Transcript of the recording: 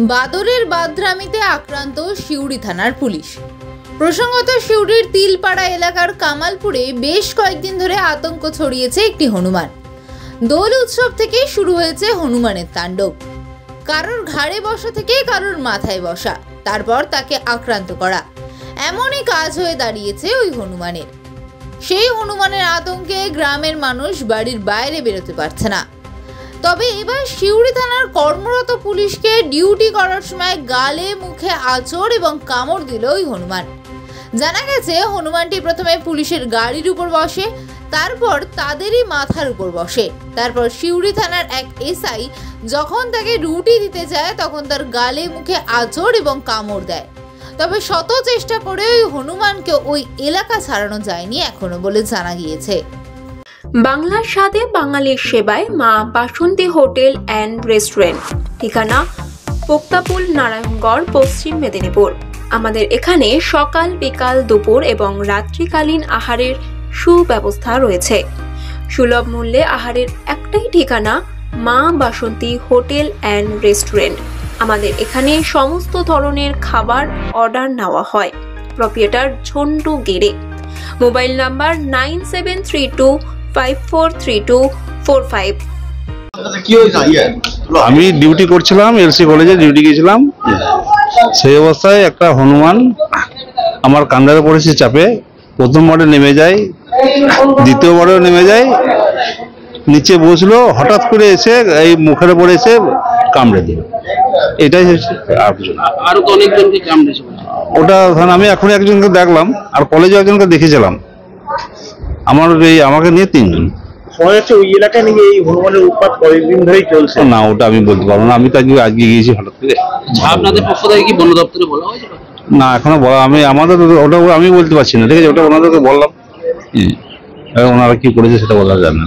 বাদরের বাদরামিতে আক্রান্ত সিউড়ি থানার পুলিশ। প্রসঙ্গত সিউড়ির তিলপাড়া এলাকার কামালপুরে বেশ কয়েকদিন ধরে আতঙ্ক ছড়িয়েছে একটি হনুমান। দোল উৎসব থেকে শুরু হয়েছে হনুমানের তাণ্ডব। কারোর ঘাড়ে বসা থেকে কারোর মাথায় বসা, তারপর তাকে আক্রান্ত করা, এমনই কাজ হয়ে দাঁড়িয়েছে ওই হনুমানের। সেই হনুমানের আতঙ্কে গ্রামের মানুষ বাড়ির বাইরে বেরোতে পারছে না। তবে এবার সিউড়ি থানার কর্মরত পুলিশকে ডিউটি করার সময় গালে মুখে আঁচড় এবং কামড় দিল ওই হনুমান। জানা গেছে হনুমানটি প্রথমে পুলিশের গাড়ির উপর বসে, তারপর তাদেরই মাথার উপর বসে। তারপর সিউড়ি থানার এক এসআই যখন তাকে ডিউটি দিতে যায় তখন তার গালে মুখে আঁচড় এবং কামড় দেয়। তবে শত চেষ্টা করে ওই হনুমানকে ওই এলাকা ছাড়ানো যায়নি এখনো বলে জানা গিয়েছে। বাংলার স্বাদে বাঙালির সেবায় মা বাসন্তী হোটেল অ্যান্ড রেস্টুরেন্ট, ঠিকানা পোক্তাপুল, নারায়ণগড়, পশ্চিম মেদিনীপুর। আমাদের এখানে সকাল, বিকাল, দুপুর এবং রাত্রিকালীন আহারের সুব্যবস্থা রয়েছে। সুলভ মূল্যে আহারের একটাই ঠিকানা মা বাসন্তী হোটেল অ্যান্ড রেস্টুরেন্ট। আমাদের এখানে সমস্ত ধরনের খাবার অর্ডার নেওয়া হয়। প্রোপ্রাইটার ঝন্টু গেড়ে। Mobile number 9732543245। আমি ডিউটি করছিলাম, এলসি কলেজে ডিউটি গিয়েছিলাম। সেই অবস্থায় একটা হনুমান আমার কান্দারে পড়েছে চাপে। প্রথমবারে নেমে যায়, দ্বিতীয়বারেও নেমে যায়, নিচে বসলো, হঠাৎ করে এসে এই মুখের উপরে এসে কামড়ে দিল। এটাই হচ্ছে। আরো তো অনেকজনকে কামড়েছে। ওটা আমি এখন একজনকে দেখলাম, আর কলেজে একজনকে দেখেছিলাম। আমাকে নিয়ে তিনজন। শোনা যাচ্ছে ওই এলাকায় নাকি এই হনুমানের উৎপাত কয়েকদিন ধরেই চলছে। না, ওটা আমি বলতে পারবো না। আমি তো আজকে গিয়েছি হঠাৎ করে। আপনাদের পক্ষ থেকে কি বন দপ্তরে বলা হয়েছে? না, এখনো বলা ওটা আমি বলতে পারছি না। ঠিক আছে, ওটা ওনাদেরকে বললাম, ওনারা কি করেছে সেটা বলা যায় না।